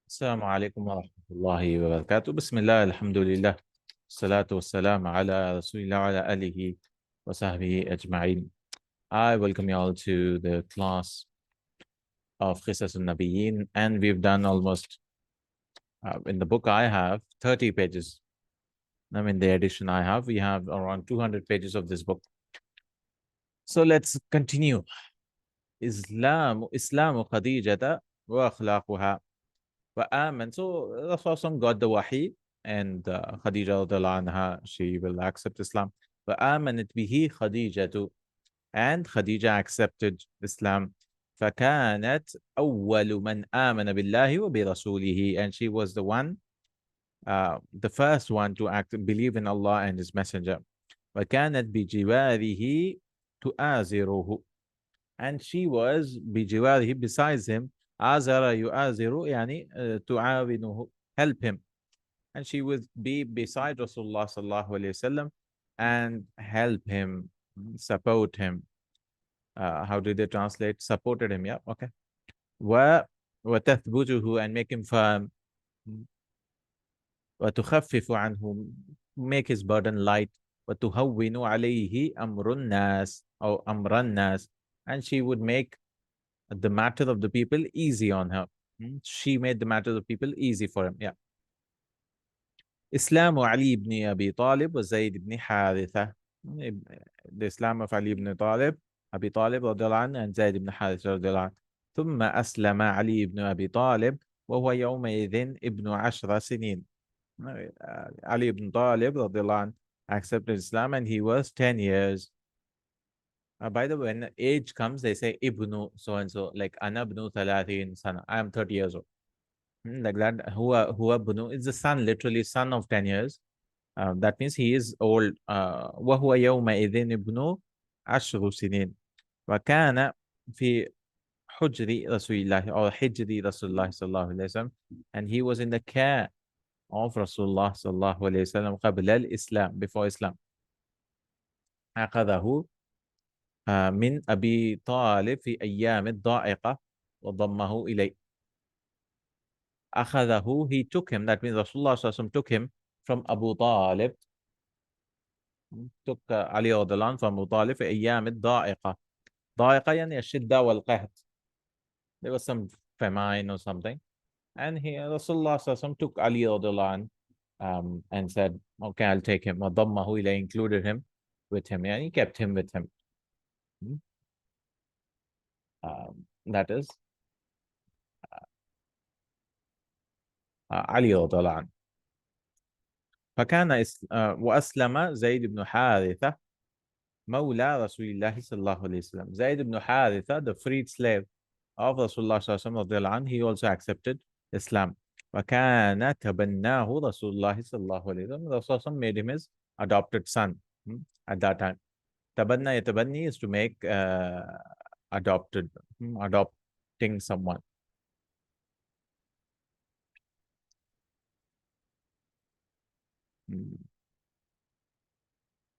السلام عليكم ورحمة الله وبركاته. بسم الله، الحمد لله، الصلاة والسلام على رسول الله وعلى آله وصحبه أجمعين. I welcome you all to the class of Qisas and Nabiyeen, and we've done almost, in the book I have 30 pages. Now in the edition I have, we have around 200 pages of this book. So let's continue. Islam Khadija wa akhlaquha. So Rasul got the wahi, and Khadija radiallahu anha, she will accept Islam. فآمنت به خديجة, and Khadija accepted Islam. فكانت أول من آمن بالله وبرسوله, and she was the first one to believe in Allah and His Messenger. وكانت بجواره تؤازره, and she was بجواره, besides him. آزر يؤازر يعني تعاونه, help him, and she would be beside Rasulullah sallallahu alaihi wasallam and help him, support him. How did they translate? Supported him, yeah, okay. وتثبته, and make him firm. وتخفف عنه, make his burden light. وتهون عليه أمر الناس or أمر الناس, and she would make the matter of the people easy on her. She made the matter of the people easy for him, yeah. Islam Ali ibn Abi Talib was Zayd ibn Haritha. The Islam of Ali ibn Talib, Abi Talib radiallahu anhu, and Zayd ibn Haritha radiallahu anhu. ثم أسلم علي بن أبي طالب وهو يومئذ ابن 10 سنين. Ali ibn Talib radiallahu anhu accepted Islam, and he was 10 years. By the way, when age comes, they say ibnu so and so, like ana ibnu 30 sana, I am 30 years old. Like that, huwa ibnu is the son, literally son of 10 years. That means he is old. وهو يومئذ ابن 10 سنين. وكان في حجر رسول الله or حجر رسول الله صلى الله عليه وسلم, and he was in the care of Rasulullah صلى الله عليه وسلم قبل الإسلام, before Islam. أخذه من أبي طالب في أيام الضائقة وضمه إليه. أخذه, he took him, that means Rasulullah صلى الله عليه وسلم took him from Abu Talib, took Ali radiallahu anhu from Abu Talib في أيام الضائقة. ضائقة يعني الشدة والقهر. There was some famine or something, and Rasulullah صلى الله عليه وسلم took Ali radiallahu anhu and said, okay, I'll take him. وضمه إليه, included him with him, and he kept him with him. That is علي رضي الله عنه. فكان وأسلم زيد بن حارثة مولى رسول الله صلى الله عليه وسلم. Zayd ibn Haritha, the freed slave of Rasulullah صلى الله عليه وسلم رضي الله عنه, he also accepted Islam. وكان تبناه رسول الله صلى الله عليه وسلم. Rasulullah made him his adopted son at that time. تبنى يتبني is to make adopting someone.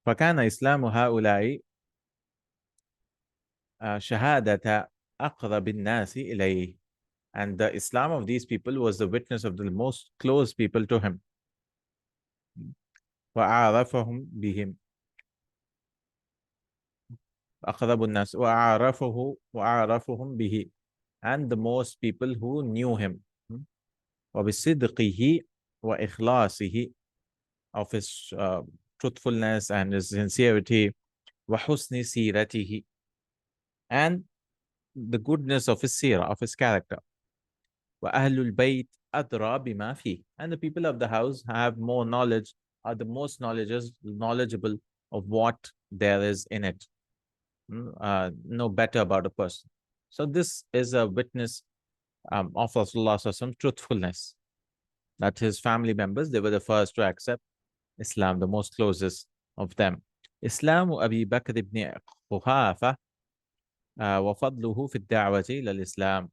فكان إسلام هؤلاء شهادة أقرب الناس إليه, and the Islam of these people was the witness of the most close people to him. وأعرفهم بهم, أقرب الناس وأعرفهم به, and the most people who knew him. وبصدقه وإخلاصه, of his truthfulness and his sincerity. وحسن سيرته, and the goodness of his seerah, of his character. وأهل البيت أدرى بما فيه, and the people of the house have more knowledge, are the most knowledgeable of what there is in it. Know better about a person. So this is a witness of Rasulullah's truthfulness, that his family members, they were the first to accept Islam, the most closest of them. Islam Abi Bakr ibn Quhafa وفضله في الدعوة إلى الإسلام.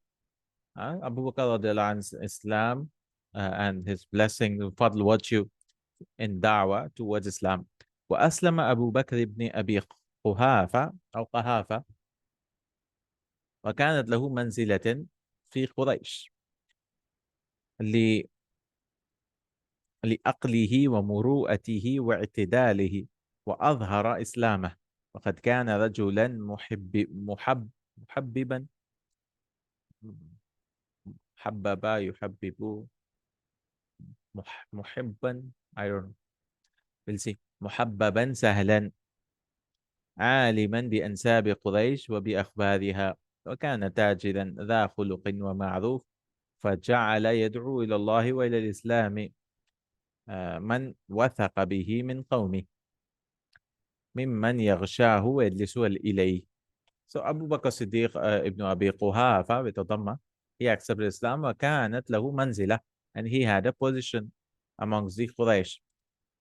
Abu Bakr radiallahu anhu's Islam and his blessing, fadl, virtue in da'wah towards Islam. وأسلم أبو بكر ابن أبي قحافة أو قحافة وكانت له منزلة في قريش. لأقله ومروءته واعتداله وأظهر إسلامه، وقد كان رجلا محببا حببا يحبب محبا I don't know we'll see محببا سهلا عالما بأنساب قريش وبأخبارها، وكان تاجرا ذا خلق ومعروف، فجعل يدعو إلى الله وإلى الإسلام من وثق به من قومه ممن يغشاه ويجلس إليه. So Abu Bakr Siddiq ibn Abi Quhafa with a Dhamma, he accepted Islam وكانت له منزلة, and he had a position amongst the Quraysh.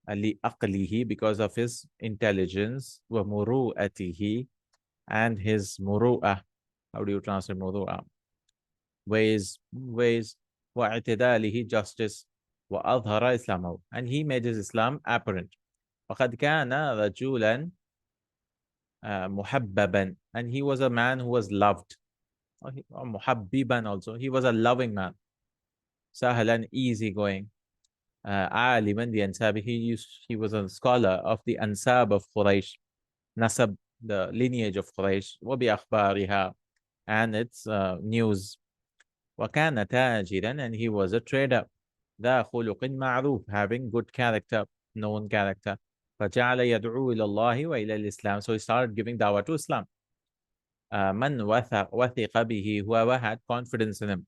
لأقله, because of his intelligence, ومروءته, and his muru'ah. How do you translate muru'ah? Ways, واعتداله, justice, وأظهر إسلامه, and he made his Islam apparent. وقد كان رجلا محببا, and he was a man who was loved. محببا also, he was a loving man. سهلا, easygoing. عالما بأنسابه, he was a scholar of the ansab of Quraysh, nasab, the lineage of Quraysh, وبأخبارها, and its news. وكان تاجرا, and he was a trader. ذا خلق معروف, having good character, known character. فجعل يدعو إلى الله وإلى الإسلام, so he started giving dawah to Islam. من وثق به, whoever had confidence in him,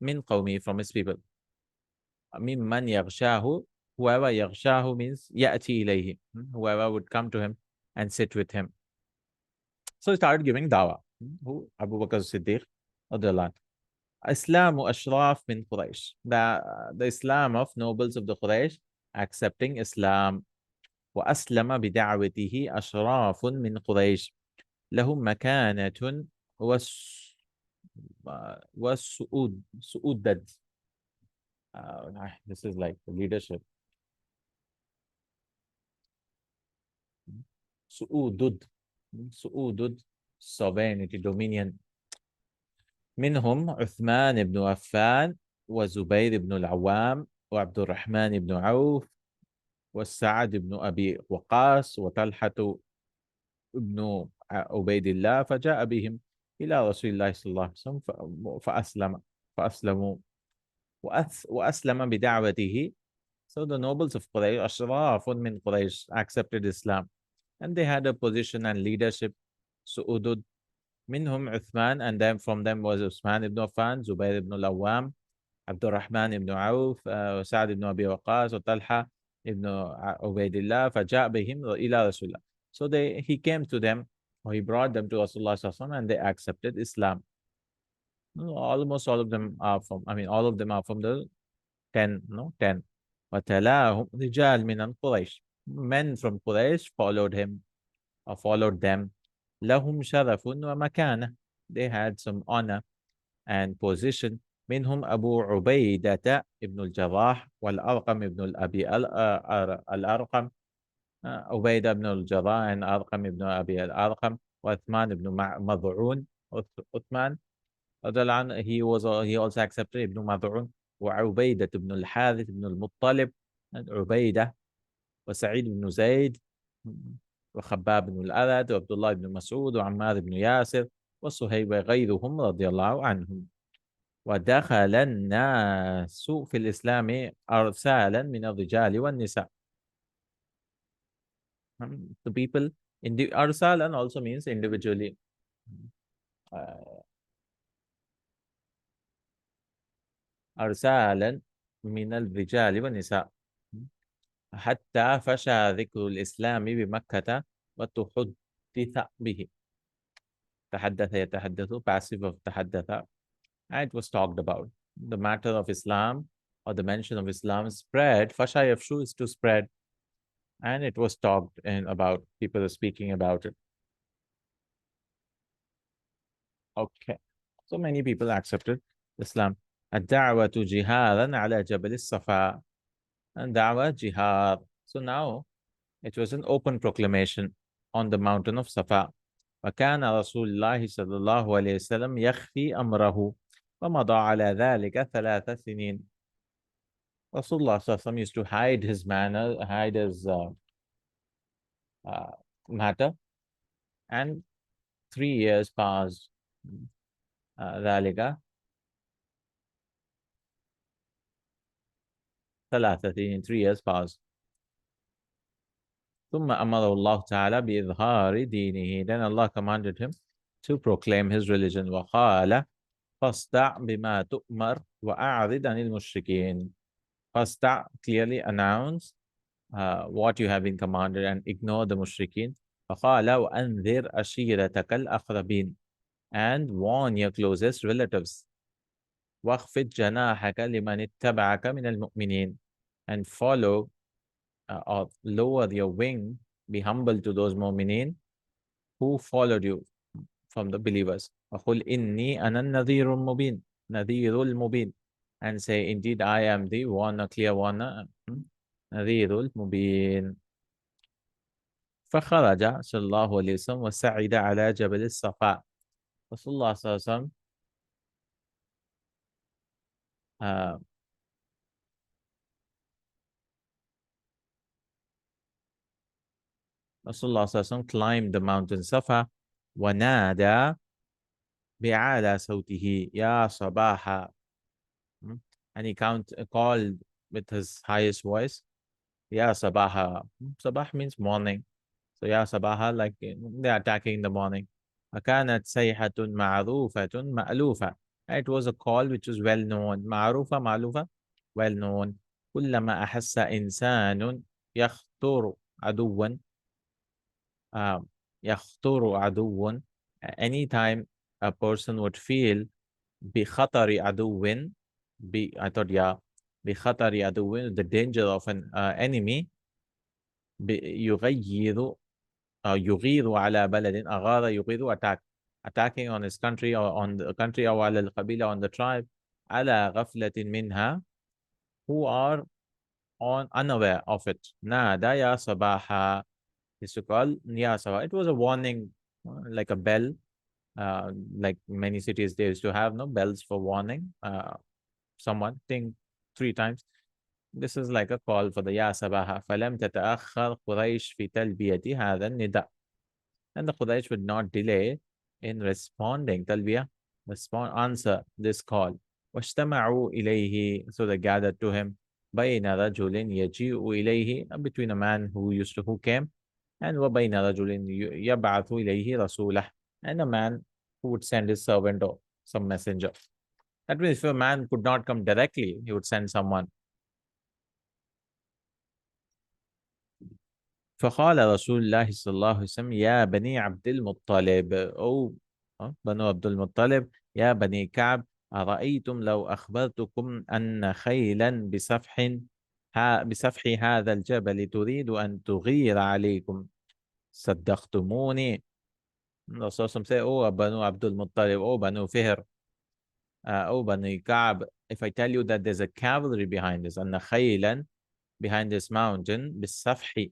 من قومه, from his people. ممن يغشاه, whoever يغشاه means يأتي إليه, whoever would come to him and sit with him. So he started giving dawah. Who? Abu Bakr Siddiq radiyallahu anhu. Islam ashraf min Quraysh, the Islam of nobles of the Quraysh accepting Islam. وأسلم بدعوته أشراف من قريش لهم مكانة وسؤدد. This is like leadership. سؤدد, sovereignty, dominion. منهم عثمان بن عفان وزبير بن العوام وعبد الرحمن بن عوف والسعد بن أبي وقاص وطلحة بن عبيد الله، فجاء بهم إلى رسول الله صلى الله عليه وسلم فأسلموا وأسلم بدعوته. So the nobles of Quraysh, أشراف من Quraysh, accepted Islam, and they had a position and leadership. Su'udud, منهم عثمان, and then from them was Uthman ibn Affan, Zubayr ibn al-Awwam, Abdurrahman ibn Auf, Sa'd ibn Abi Waqqas, Talha ibn Ubaidillah, فجاء بهم إلى رسول الله. So he came to them, or he brought them to Rasulullah sallallahu alaihi wasallam, and they accepted Islam. Almost all of them are from, all of them are from the 10. وَتَلَاهُمْ رِجَالٌ مِنَ قُرَيْشٍ, men from Quraysh followed him or followed them. لَهُمْ شَرَفٌ وَمَكَانَةٌ, they had some honor and position. منهم أبو عبيدة ابن الجراح والأرقم ابن الأبي الأرقم, عبيدة ابن الجراح and أرقم ابن أبي الأرقم, وعثمان ابن مضعون. عثمان, he also accepted Ibn Mad'un, وعبيدة ابن الحارث ابن المطلب, and عبيدة, وسعيد بن زيد, وخباب بن الأرد, وعبد الله بن مسعود, وعمار بن ياسر, وصهيب, غيرهم رضي الله عنهم. ودخل الناس في الإسلام أرسالا من الرجال والنساء. The people, أرسالا also means individually. أرسالا من الرجال والنساء حتى فشى ذكر الإسلام بمكة وتحدث به. تحدث يتحدث, passive of تحدث, and it was talked about. The matter of Islam or the mention of Islam spread. Fasha yafshu is to spread, and it was talked about. People are speaking about it. Okay, so many people accepted Islam. الدعوة جهارا على جبل الصفا, and da'wah jihad. So now it was an open proclamation on the mountain of Safa. وكان رسول الله صلى الله عليه وسلم يخفي أمره, فمضى على ذلك 3 سنين. Rasulullah SAW used to hide his manner, hide his uh, matter, and 3 years passed. ذلك 3 سنين, 3 years passed. ثم أمره الله تعالى بإظهار دينه. Then Allah commanded him to proclaim his religion. وقال فاصدع بما تؤمر وأعرض عن المشركين. فاصدع, clearly announce what you have been commanded and ignore the mushrikeen. فقال وأنذر عشيرتك الأقربين, and warn your closest relatives. واخفض جناحك لمن اتبعك من المؤمنين, and follow or lower your wing, be humble to those mu'mineen who followed you from the believers. وَقُلْ إِنِّي أَنَا النَّذِيرُ الْمُبِينُ نَذِيرُ الْمُبِينُ, and say, indeed I am the warner, clear warner, نَذِيرُ الْمُبِينُ. فخرج صلى الله عليه وسلم وسعد على جبل الصفا. Rasulullah sallallahu Rasulullah sallallahu climbed the mountain Safa. ونادى بأعلى صوته يا صباحا, and he called with his highest voice, Ya Sabaha. Sabah means morning. So Ya Sabaha, like they're attacking in the morning. أكانت صيحة معروفة مألوفة. It was a call which was well known. معروفة مألوفة, well known. كلما أحس إنسان يخطر عدوا يخطر عدوا, anytime a person would feel بخطر عدو, I thought, yeah, بخطر عدو, the danger of an enemy, يغير يغير على بلد, أغار يغير, attacking on his country or on the country, أو على القبيلة, on the tribe, على غفلة منها, who are unaware of it. نادى يا صباحا, is to call Ya Sabah. It was a warning, like a bell. Like many cities, they used to have no bells for warning. Someone think 3 times. This is like a call for the Ya Sabaha. فَلَمْ تَتَأَخَّرْ قُرَيْشْ فِي تَلْبِيَةِ هَذَا النِّدَاء. And the Quraysh would not delay in responding, talbiyah, answer this call. وَاجْتَمَعُوا إِلَيْهِ, so they gathered to him. بَيْنَ رَجُلٍ يَجِيءُ إِلَيْهِ, between a man who came, and وَبَيْنَ رَجُلٍ يَبْعَثُ إِلَيْهِ رَسُولَهُ, and a man who would send his servant or some messenger. That means if a man could not come directly, he would send someone. فقال رسول الله صلى الله عليه وسلم يا بني عبد المطلب, أو بنو عبد المطلب, يا بني كعب, أرأيتم لو أخبرتكم أن خيلا بسفح هذا الجبل تريد أن تغير عليكم صدقتموني. الرسول صلى الله عليه وسلم said, oh Banu Abdul Muttalib, oh Banu Fihr, oh Banu Ka'b, if I tell you that there's a cavalry behind this, أن خيلا, behind this mountain, بسفح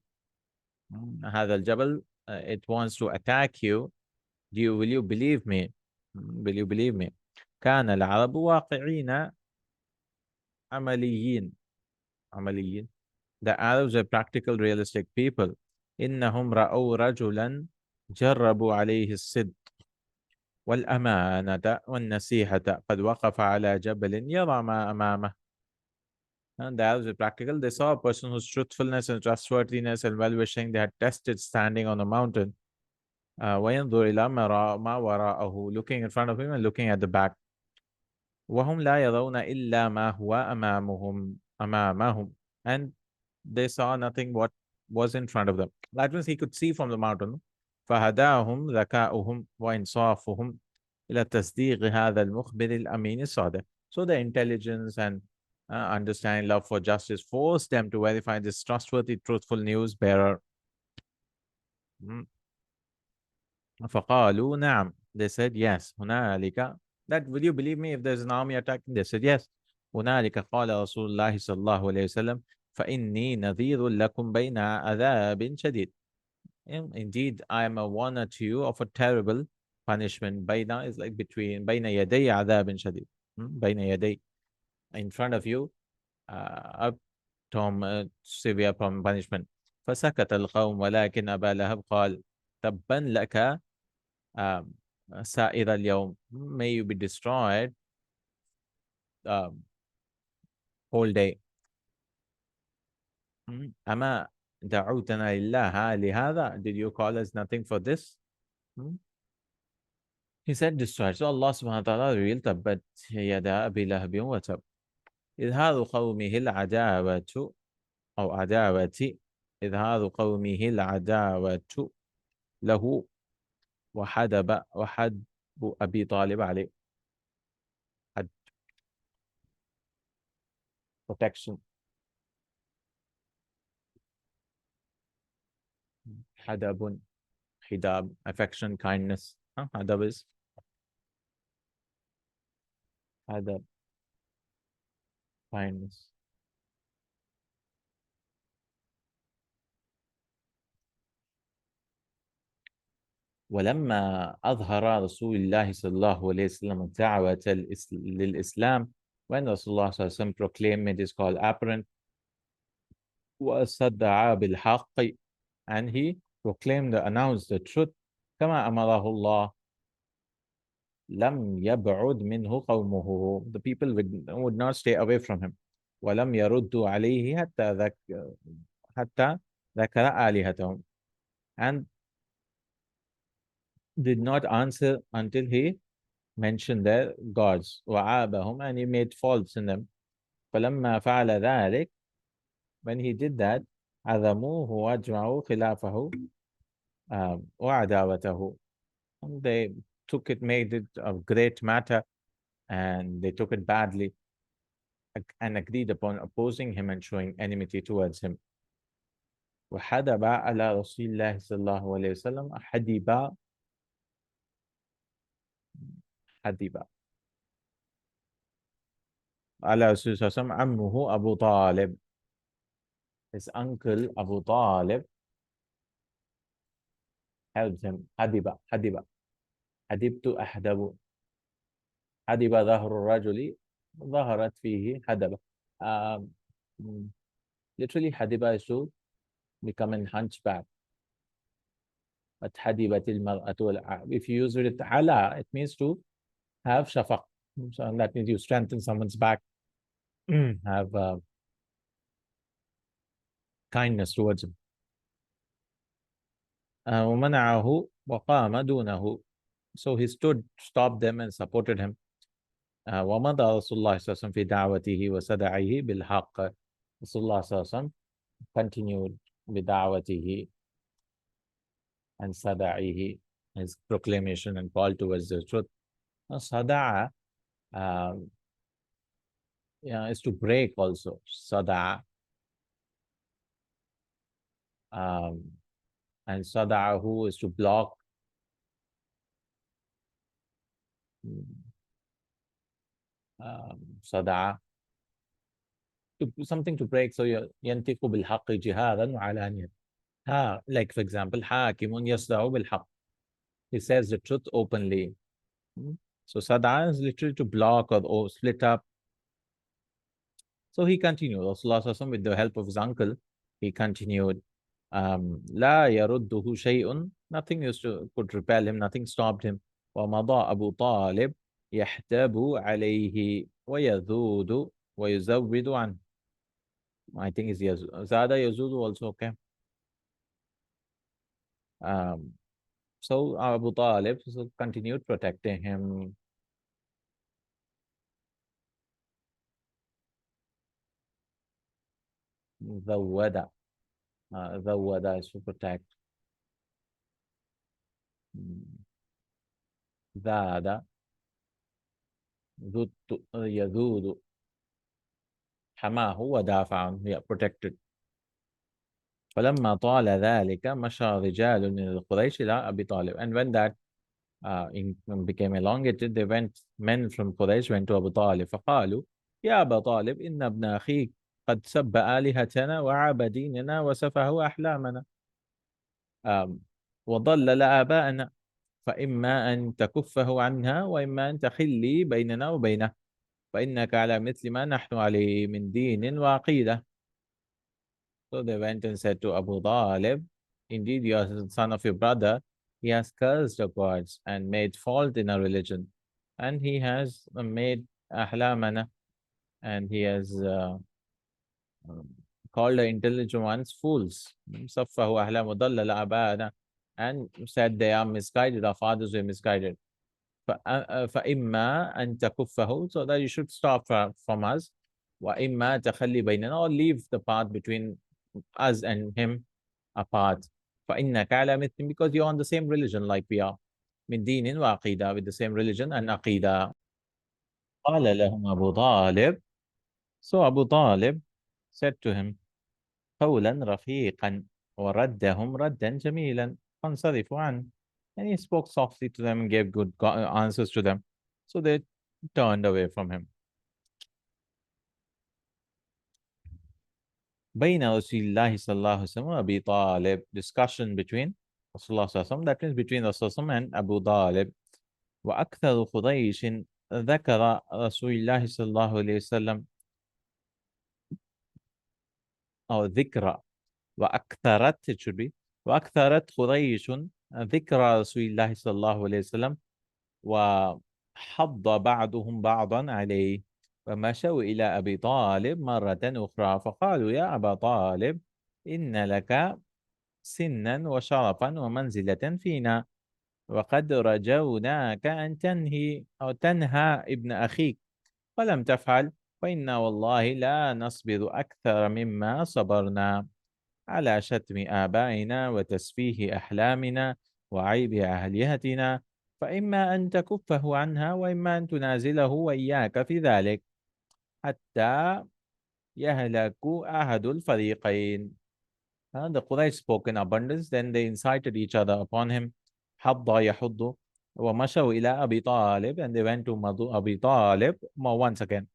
هذا الجبل, it wants to attack you, will you believe me? Will you believe me? كان العرب واقعين عمليين. The Arabs are practical, realistic people. إنهم رأوا رجلا جربوا عليه الصدق والأمانة والنصيحة قد وقف على جبل يرى ما أمامه. And the Arabs are practical. They saw a person whose truthfulness and trustworthiness and well-wishing they had tested standing on a mountain. وينظر إلى ما وراءه, looking in front of him and looking at the back. وهم لا يرون إلا ما هو أمامهم, and they saw nothing what was in front of them. That means he could see from the mountain. فهداهم ذكاؤهم وإنصافهم إلى تصديق هذا المخبر الأمين الصادق. So the intelligence and understanding, love for justice forced them to verify this trustworthy, truthful news bearer. فقالوا نعم, they said yes. هنالك, that will you believe me if there's an army attacking? They said yes. هنالك قال رسول الله صلى الله عليه وسلم فإني نذير لكم بين عذاب شديد. Indeed, I am a warner to you of a terrible punishment. بين is like between, بين يدي عذاب شديد. بين يدي, in front of you, up from severe punishment. فسكت القوم ولكن أبا لهب قال تبا لك um, سائر اليوم, may you be destroyed whole day. أما دعوتنا لله لهذا, did you call us nothing for this? He said destroyed. So Allah subhanahu wa ta'ala revealed تبت يدا أبي لهب وتب. إظهار قومه العداوة أو عداوة, إظهار قومه العداوة له وحد أبي طالب عليه. حد, protection. حدب, حداب, affection, kindness. حدب is حدب, kindness. ولما أظهر رسول الله صلى الله عليه وسلم الدعوة للإسلام, when Rasulullah صلى الله عليه وسلم proclaimed it is called apparent, وصدع بالحق, and he proclaimed, announced the truth, كما أمره الله, لم يبعد منه قومه, the people would not stay away from him. ولم يردوا عليه حتى ذكر آلهتهم, and did not answer until he mentioned their gods, وعابهم, and he made faults in them. فلما فعل ذلك, when he did that, عظموه وأجمعوا خلافه وعداوته, they took it, made it a great matter, and they took it badly and agreed upon opposing him and showing enmity towards him. وحدب على رسول الله صلى الله عليه وسلم, حدب على رسول الله صلى الله عليه وسلم عمه أبو طالب, his uncle Abu Talib helped him. حدبت أحدب, حدب ظهر الرجل, ظهرت فيه حدبة. Literally حدبة is to become a hunchback. But حدبت المرأة, if you use it على, it means to have shafaq. So that means you strengthen someone's back, have kindness towards him. ومنعه وقام دونه, so he stopped them and supported him. ومضى رسول الله صلى الله عليه وسلم في دعوته وصدعه بالحق. Rasulullah صلى الله عليه وسلم continued بدعوته and صدعه, his proclamation and call towards the truth. صدع is to break also. صدع, and صدعه is to block. صدع, something to break. So ينطق بالحق جهارا وعلانية. Like for example, حاكم يصدع بالحق, he says the truth openly. So صدع is literally to block or split up. So he continued. Rasulullah with the help of his uncle, he continued. لا يرده شيء, nothing could repel him, nothing stopped him. ومضى أبو طالب يحتب عليه ويذود ويزود عنه. I think it's Zada Yazudu also, okay. So Abu Talib continued protecting him. The wada is to protect. Zada Yazudu حماه ودافع عنه, yeah, protected. فلما طال ذلك مشى رجال من قريش إلى أبي طالب, and when that became elongated, they went, men from Quraysh went to Abu Talib فقالوا يا أبا طالب إن ابن أخيك قد سب آلهتنا وعاب ديننا وسفه أحلامنا وضلل آباءنا فإما أن تكفه عنها وإما أن تخلي بيننا وبينه. فإنك على مثل ما نحن عليه من دين وعقيدة. So they went and said to Abu Talib, indeed, you are the son of your brother. He has cursed the gods and made fault in our religion. And he has made ahlamana, and he has um, called the intelligent ones fools. Saffahu ahla mudallala abana, and said they are misguided, our fathers were misguided. فإما أن تكفه, so that you should stop from us. وإما تخلي بيننا, or leave the path between us and him apart. فإنك على مثل, because you're on the same religion like we are. من دين وعقيدة, with the same religion and عقيدة. قال لهم أبو طالب, so Abu Talib said to him, قولا رفيقا وردهم ردا جميلا فانصرفوا عنه. And he spoke softly to them and gave good answers to them. So they turned away from him. بين رسول الله صلى الله عليه وسلم وأبي طالب, discussion between Rasulullah صلى الله عليه وسلم, that means between Rasulullah and Abu Talib. وأكثر قريش ذكر رسول الله صلى الله عليه وسلم, أو ذكر, وأكثرت, it should be, وأكثرت قريش ذكر رسول الله صلى الله عليه وسلم وحض بعضهم بعضا عليه. ومشوا إلى أبي طالب مرة أخرى فقالوا يا أبا طالب إن لك سنا وشرفا ومنزلة فينا، وقد رجوناك أن تنهي أو تنهى ابن أخيك ولم تفعل، فإنا والله لا نصبر أكثر مما صبرنا على شتم آبائنا وتسفيه أحلامنا وعيب أهليتنا، فإما أن تكفه عنها وإما أن تنازله وإياك في ذلك حتى يهلك أحد الفريقين. The Quraysh spoke in abundance, then they incited each other upon him. حض يحض ومشوا إلى أبي طالب, and they went to Abu Talib once again.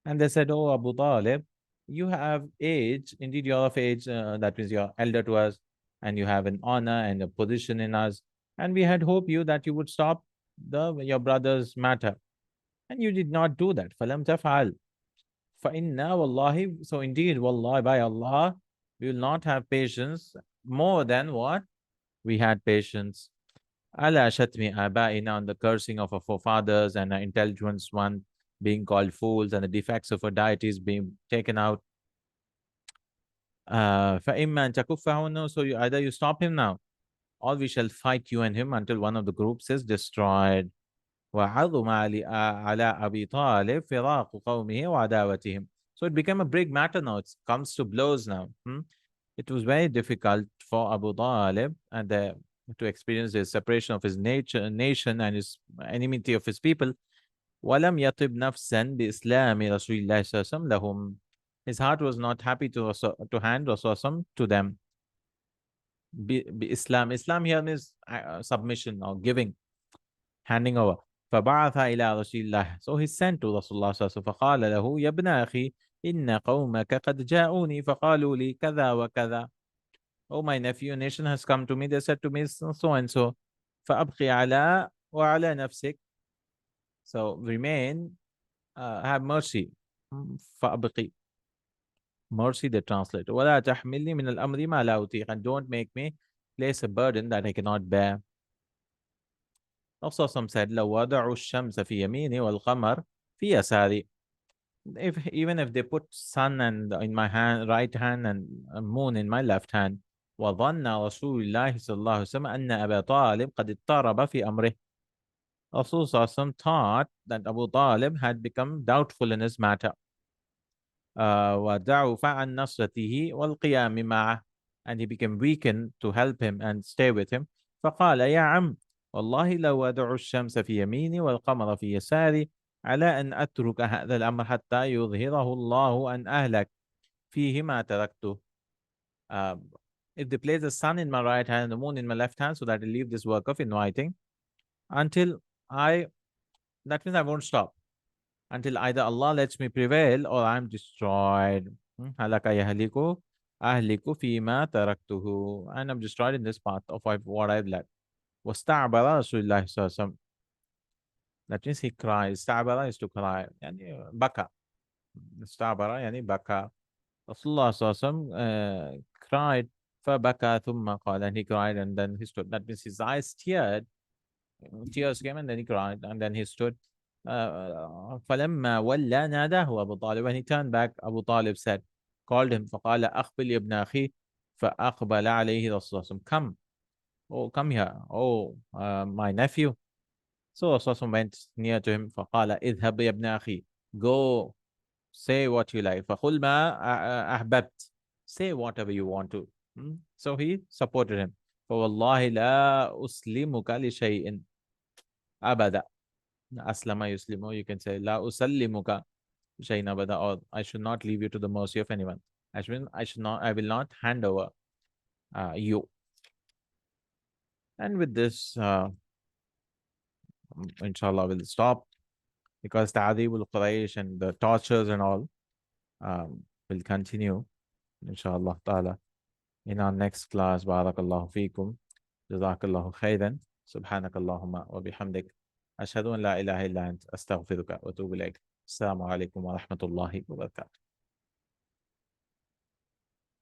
And they said, oh Abu Talib, you have age, indeed you are of age, that means you are elder to us, and you have an honor and a position in us. And we had hoped you that you would stop your brother's matter. And you did not do that. فَلَمْ تَفْعَلْ فَإِنَّا وَاللَّهِ, so indeed, wallahi, by Allah, we will not have patience more than what we had patience. Ala shatmi abaina, on the cursing of our forefathers and our intelligent one being called fools and the defects of our deities being taken out. فَإِمَّا أَن تَكُفَّهُ, so either you stop him now, or we shall fight you and him until one of the groups is destroyed. وَعَظُمَ عَلَى أَبِي طَالِبٍ فِرَاقُ قَوْمِهِ وَعَدَاوَتِهِمْ. So it became a big matter now. It comes to blows now. It was very difficult for Abu Talib and to experience the separation of his nation and his enmity of his people. وَلَمْ يَطِبْ نَفْسًا بِإِسْلَامِ رَسُولِ اللَّهِ صَلَّى اللَّهُ عَلَيْهِ وَسَلَّمَ لَهُمْ. His heart was not happy to hand Rasulullah to them. Islam. Islam here means submission or giving, handing over. فبعث إلى رسول الله. So he sent to Rasulullah صلى الله عليه وسلم فقال له يا ابن أخي إن قومك قد جاءوني فقالوا لي كذا وكذا. Oh, my nephew, nation has come to me. They said to me so and so. فأبقي على وعلى نفسك. So remain, have mercy. فأبقي. Mercy, they translate. ولا تحملني من الأمر ما لا أطيق. And don't make me place a burden that I cannot bear. Also, some said لو وضعوا الشمس في يميني والقمر في يساري. Even if they put sun and in my hand, right hand, and moon in my left hand. وظن رسول الله صلى الله عليه وسلم أن أبا طالب قد اضطرب في أمره. Rasul thought that Abu Talib had become doubtful in his matter. وضعف عن نصرته والقيام معه, and he became weakened to help him and stay with him. فقال يا عم والله لو وضع الشمس في يميني والقمر في يساري على أن أترك هذا الأمر حتى يظهره الله أن أهلك فيه ما تركته. If they place the sun in my right hand and the moon in my left hand, so that I leave this work of inviting until that means I won't stop until either Allah lets me prevail or I'm destroyed. هلك يهلك أهلك فيما تركته, and I'm destroyed in this path of what I've led. واستعبر رسول الله صلى الله عليه وسلم. That means he cried. Istabara is to cry. Yani baka. Istabara yani baka. Rasulullah sallallahu alaihi wasallam cried. فبكى ثم قال, and he cried and then he stood. That means his eyes teared, tears came and then he cried and then he stood. فلما ولى ناداه أبو طالب, when he turned back, Abu Talib said, called him, فقال أقبل ابن أخي, فأقبل عليه Rasulullah, come, oh come here, oh my nephew. So Rasulullah went near to him, فقال اذهب يا ابن أخي, go, say what you like, فقل ما أحببت, say whatever you want to. So he supported him. فوالله لا أسلمك لشيء أبدا. Aslama yuslimu, you can say La usallimuka shayna bada, or I should not leave you to the mercy of anyone. I will not hand over you. And with this, inshallah, we'll stop, because Ta'adibul Quraysh and the tortures and all will continue, inshallah ta'ala, in our next class. Barakallahu feekum. Jazakallahu khairan. Subhanakallahumma wa bihamdik. أشهد أن لا إله إلا أنت أستغفرك وأتوب إليك. السلام عليكم ورحمة الله وبركاته.